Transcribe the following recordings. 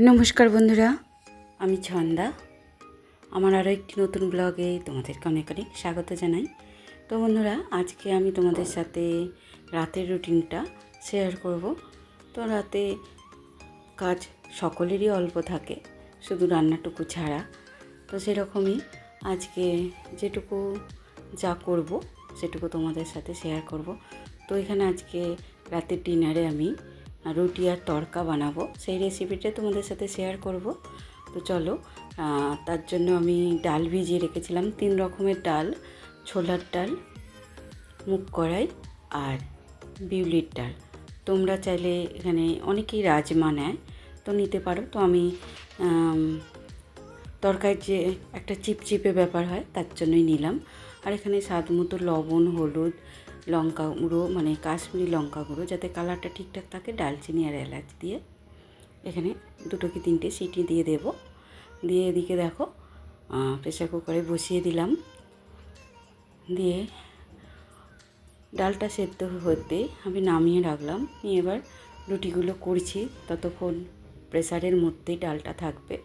নমস্কার বন্ধুরা, আমি ছন্দা। আমার আরও একটি নতুন ব্লগে তোমাদেরকে অনেক অনেক স্বাগত জানাই। তো বন্ধুরা, আজকে আমি তোমাদের সাথে রাতের রুটিনটা শেয়ার করব। তো রাতে কাজ সকলেরই অল্প থাকে, শুধু রান্নাটুকু ছাড়া। তো সেরকমই আজকে যেটুকু যা করব সেটুকু তোমাদের সাথে শেয়ার করব। তো এখানে আজকে রাতের ডিনারে আমি রুটি আর তড়কা বানাবো, সেই রেসিপিটা তোমাদের সাথে শেয়ার করব। তো চলো, তার জন্য আমি ডাল ভিজিয়ে রেখেছিলাম, 3 রকমের ডাল: ছোলার ডাল, মুগ কড়াই আর বিউলির ডাল। তোমরা চাইলে এখানে অনেকেই রাজমা নেয়, তো নিতে পারো। তো আমি তরকারির যে একটা চিপচিপে ব্যাপার হয় তার জন্যই নিলাম। আর এখানে স্বাদ মতো লবণ, হলুদ, লঙ্কা গুঁড়ো, মানে কাশ্মীরি লঙ্কা গুঁড়ো, যাতে কালারটা ঠিকঠাক থাকে, ডালচিনি আর এলাচ দিয়ে এখানে 2 কি 3টে সিটি দিয়ে দেব। দিয়ে এদিকে দেখো প্রেসার কুকারে বসিয়ে দিলাম। দিয়ে ডালটা সেদ্ধ হতে আমি নামিয়ে রাখলাম। নিয়ে এবার রুটিগুলো করছি, ততক্ষণ প্রেসারের মধ্যেই ডালটা থাকবে।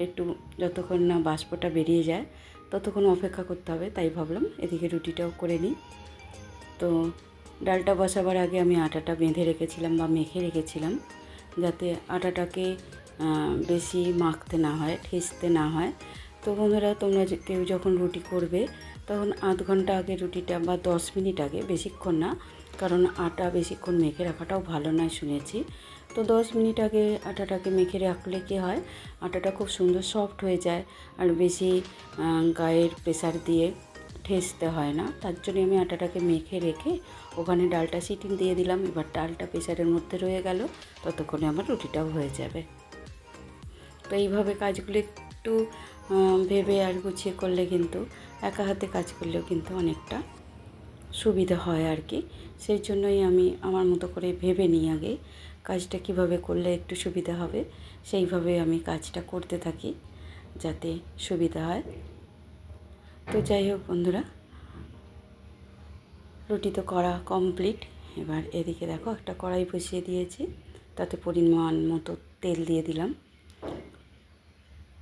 একটু যতক্ষণ না বাষ্পটা বেরিয়ে যায় ততক্ষণ অপেক্ষা করতে হবে, তাই ভাবলাম এদিকে রুটিটাও করে নিই। তো ডালটা বসাবার আগে আমি আটাটা বেঁধে রেখেছিলাম বা মেখে রেখেছিলাম, যাতে আটাটাকে বেশি মাখতে না হয়, ঠেসতে না হয়। তো বন্ধুরা, তোমরা কেউ যখন রুটি করবে তখন আধ ঘন্টা আগে রুটিটা, বা 10 মিনিট আগে, বেশিক্ষণ না, কারণ আটা বেশিক্ষণ মেখে রাখাটাও ভালো নয় শুনেছি। তো 10 মিনিট আগে আটাটাকে মেখে রাখলে কী হয়, আটাটা খুব সুন্দর সফট হয়ে যায়, আর বেশি গায়ের প্রেসার দিয়ে ঠেসতে হয় না। তার জন্য আমি আটাটাকে মেখে রেখে ওখানে ডালটা সিটি দিয়ে দিলাম। এবার ডালটা প্রেসারের মধ্যে রয়ে গেল, ততক্ষণে আমার রুটিটাও হয়ে যাবে। তো এইভাবে কাজগুলো একটু ভেবে আর গুছিয়ে করলে কিন্তু, একা হাতে কাজ করলেও কিন্তু অনেকটা সুবিধা হয় আর কি। সেই জন্যই আমি আমার মতো করে ভেবে নিই আগে কাজটা কিভাবে করলে একটু সুবিধা হবে, সেইভাবে আমি কাজটা করতে থাকি যাতে সুবিধা হয়। তো যাই হোক বন্ধুরা, রুটি তো করা কমপ্লিট। এবার এদিকে দেখো একটা কড়াই বসিয়ে দিয়েছি, তাতে পরিমাণ মতো তেল দিয়ে দিলাম।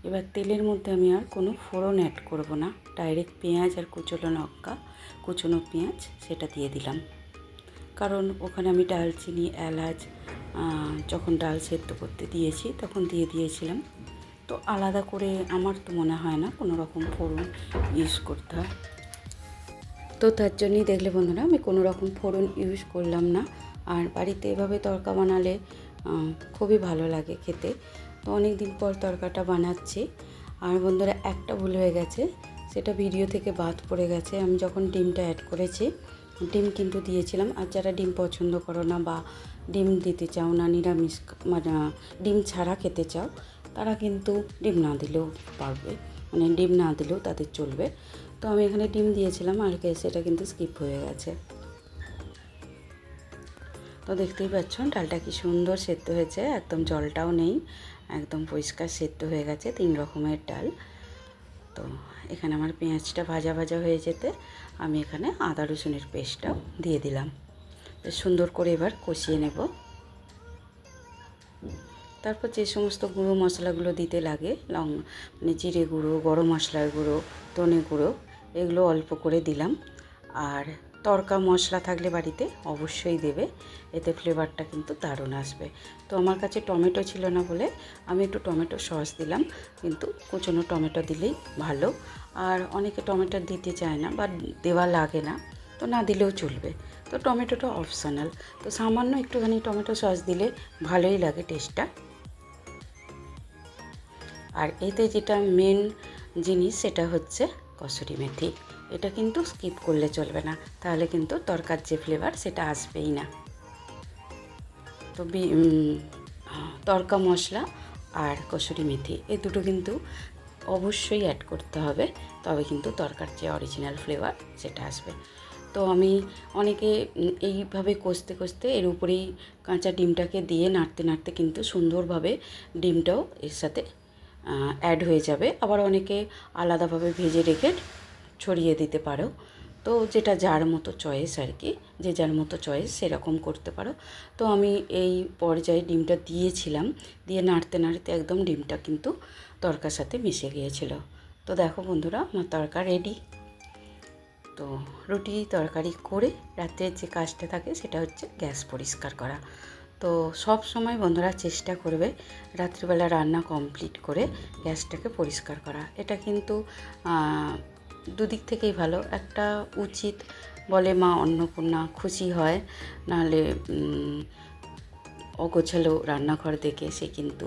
এবার তেলের মধ্যে আমি আর কোনো ফোড়ন অ্যাড করব না, ডাইরেক্ট পেঁয়াজ আর কুচনো পেঁয়াজ সেটা দিয়ে দিলাম। কারণ ওখানে আমি ডালচিনি, এলাচ যখন ডাল সেদ্ধ করতে দিয়েছি তখন দিয়ে দিয়েছিলাম। তো আলাদা করে আমার তো মনে হয় না কোনো রকম ফোড়ন ইউজ করতে হয়। তো তার জন্যই দেখলে বন্ধুরা, আমি কোনো রকম ফোড়ন ইউজ করলাম না। আর বাড়িতে এভাবে তড়কা বানালে খুবই ভালো লাগে খেতে। তো অনেক দিন পর তড়কাটা বানাচ্ছি। আর বন্ধুরা, একটা ভুল হয়ে গেছে, সেটা ভিডিও থেকে বাদ পড়ে গেছে। আমি যখন ডিমটা অ্যাড করেছি, ডিম কিন্তু দিয়েছিলাম। আর যারা ডিম পছন্দ করো না বা ডিম দিতে চাও না, নিরামিষ মানে ডিম ছাড়া খেতে চাও, তারা কিন্তু ডিম না দিলেও পারবে, মানে ডিম না দিলেও তাদের চলবে। তো আমি এখানে ডিম দিয়েছিলাম, আর সেটা কিন্তু স্কিপ হয়ে গেছে। তো দেখতেই পাচ্ছ ডালটা কি সুন্দর সেদ্ধ হয়েছে, একদম জলটাও নেই, একদম পরিষ্কার সেদ্ধ হয়ে গেছে 3 রকমের ডাল। তো এখানে আমার পেঁয়াজটা ভাজা ভাজা হয়ে যেতে আমি এখানে আদা রসুনের পেস্টটাও দিয়ে দিলাম। বেশ সুন্দর করে এবার কষিয়ে নেব। তারপর যে সমস্ত গুঁড়ো মশলাগুলো দিতে লাগে, মানে জিরে গুঁড়ো, গরম মশলার গুঁড়ো, ধনে গুঁড়ো, এগুলো অল্প করে দিলাম। আর তড়কা মশলা থাকলে বাড়িতে অবশ্যই দেবে, এতে ফ্লেভারটা কিন্তু দারুণ আসবে। তো আমার কাছে টমেটো ছিল না বলে আমি একটু টমেটো সস দিলাম, কিন্তু কুচনো টমেটো দিলেই ভালো। আর অনেকে টমেটো দিতে চায় না বা দেওয়া লাগে না, তো না দিলেও চলবে। তো টমেটোটা অপশনাল, তো সামান্য একটুখানি টমেটো সস দিলে ভালোই লাগে টেস্টটা। আর এতে যেটা মেন জিনিস সেটা হচ্ছে কসুরি মেথি। এটা কিন্তু স্কিপ করলে চলবে না, তাহলে কিন্তু তরকার যে ফ্লেভার সেটা আসবেই না। তো তড়কা মশলা আর কসুরি মেথি এই দুটো কিন্তু অবশ্যই অ্যাড করতে হবে, তবে কিন্তু তরকার যে অরিজিনাল ফ্লেভার সেটা আসবে। তো আমি অনেকে এইভাবে কষতে কষতে এর উপরেই কাঁচা ডিমটাকে দিয়ে নাড়তে নাড়তে কিন্তু সুন্দরভাবে ডিমটাও এর সাথে অ্যাড হয়ে যাবে। আবার অনেকে আলাদাভাবে ভেজে রেখে ছড়িয়ে দিতে পারো। তো যেটা যার মতো চয়েস আর কি, যে যার মতো চয়েস সেরকম করতে পারো। তো আমি এই পর্যায়ে ডিমটা দিয়েছিলাম, দিয়ে নাড়তে নাড়তে একদম ডিমটা কিন্তু তরকার সাথে মিশে গিয়েছিল। তো দেখো বন্ধুরা, আমার তরকা রেডি। তো রুটি তরকারি করে রাত্রের যে কাজটা থাকে সেটা হচ্ছে গ্যাস পরিষ্কার করা। তো সব সময় বন্ধুরা চেষ্টা করবে রাত্রিবেলা রান্না কমপ্লিট করে গ্যাসটাকে পরিষ্কার করা। এটা কিন্তু দুদিক থেকেই ভালো। একটা উচিত বলে মা অন্নপূর্ণা, খুশি হয়, নাহলে অগোছালো রান্নাঘর দেখে সে কিন্তু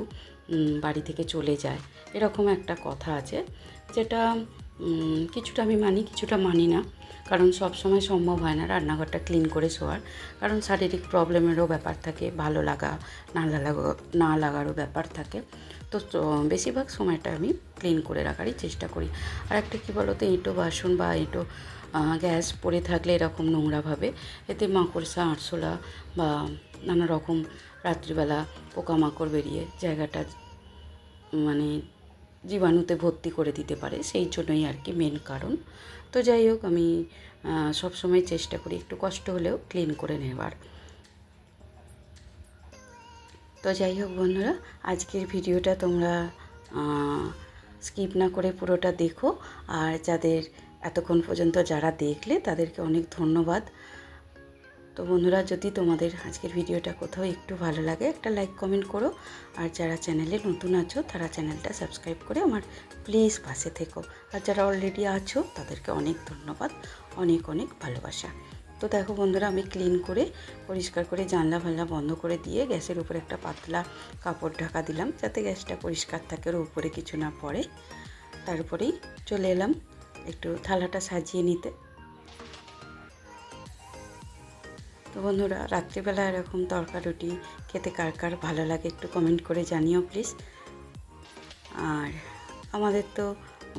বাড়ি থেকে চলে যায়, এরকম একটা কথা আছে, যেটা কিছুটা আমি মানি, কিছুটা মানি না। কারণ সব সময় সম্ভব হয় না রান্নাঘরটা ক্লিন করে শোয়ার, কারণ শারীরিক প্রবলেমেরও ব্যাপার থাকে, ভালো লাগা না লাগারও ব্যাপার থাকে। তো বেশিরভাগ সময়টা আমি ক্লিন করে রাখারই চেষ্টা করি। আর একটা কী বলো তো, এঁটো বাসন বা এঁটো গ্যাস পড়ে থাকলে এরকম নোংরাভাবে, এতে মাকড়সা আরশোলা বা নানা রকম রাত্রিবেলা পোকামাকড় বেরিয়ে জায়গাটা মানে জীবাণুতে ভর্তি করে দিতে পারে, সেই জন্যই আর কি মেন কারণ। তো যাই হোক, আমি সবসময় চেষ্টা করি একটু কষ্ট হলেও ক্লিন করে নেবার। তো যাই হোক বন্ধুরা, আজকের ভিডিওটা তোমরা স্কিপ না করে পুরোটা দেখো। আর যাদের এতক্ষণ পর্যন্ত যারা দেখলে তাদেরকে অনেক ধন্যবাদ। তো বন্ধুরা, যদি তোমাদের আজকের ভিডিওটা কোথাও একটু ভালো লাগে একটা লাইক কমেন্ট করো। আর যারা চ্যানেলে নতুন আছো তারা চ্যানেলটা সাবস্ক্রাইব করে আমার প্লিজ পাশে থেকো। আর যারা অলরেডি আছো তাদেরকে অনেক ধন্যবাদ, অনেক অনেক ভালোবাসা। তো দেখো বন্ধুরা, আমি ক্লিন করে পরিষ্কার করে জানলা ফানলা বন্ধ করে দিয়ে গ্যাসের উপরে একটা পাতলা কাপড় ঢাকা দিলাম, যাতে গ্যাসটা পরিষ্কার থাকে, ওর উপরে কিছু না পড়ে। তারপরেই চলে এলাম একটু থালাটা সাজিয়ে নিতে। তো বন্ধুরা, রাত্রিবেলা এরকম তরকা রুটি খেতে কার কার ভালো লাগে একটু কমেন্ট করে জানিও প্লিজ। আর আমাদের তো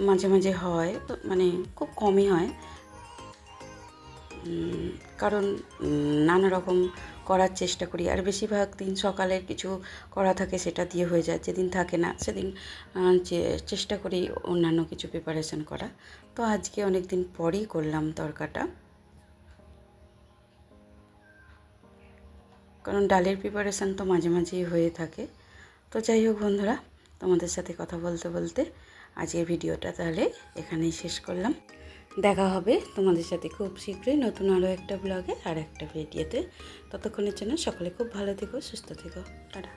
মাঝে মাঝে হয়, মানে খুব কমই হয়, কারণ নানা রকম করার চেষ্টা করি। আর বেশিরভাগ দিন সকালের কিছু করা থাকে সেটা দিয়ে হয়ে যায়, যেদিন থাকে না সেদিন চেষ্টা করি অন্যান্য কিছু প্রিপারেশন করা। তো আজকে অনেক দিন পরেই করলাম তরকাটা, কারণ ডালের প্রিপারেশান তো মাঝে মাঝেই হয়ে থাকে। তো যাই হোক বন্ধুরা, তোমাদের সাথে কথা বলতে বলতে আজকের ভিডিওটা তাহলে এখানেই শেষ করলাম। দেখা হবে তোমাদের সাথে খুব শীঘ্রই নতুন আরও একটা ব্লগে আর একটা ভিডিওতে। ততক্ষণের জন্য সকলে খুব ভালো থেকো, সুস্থ থেকো, টাটা।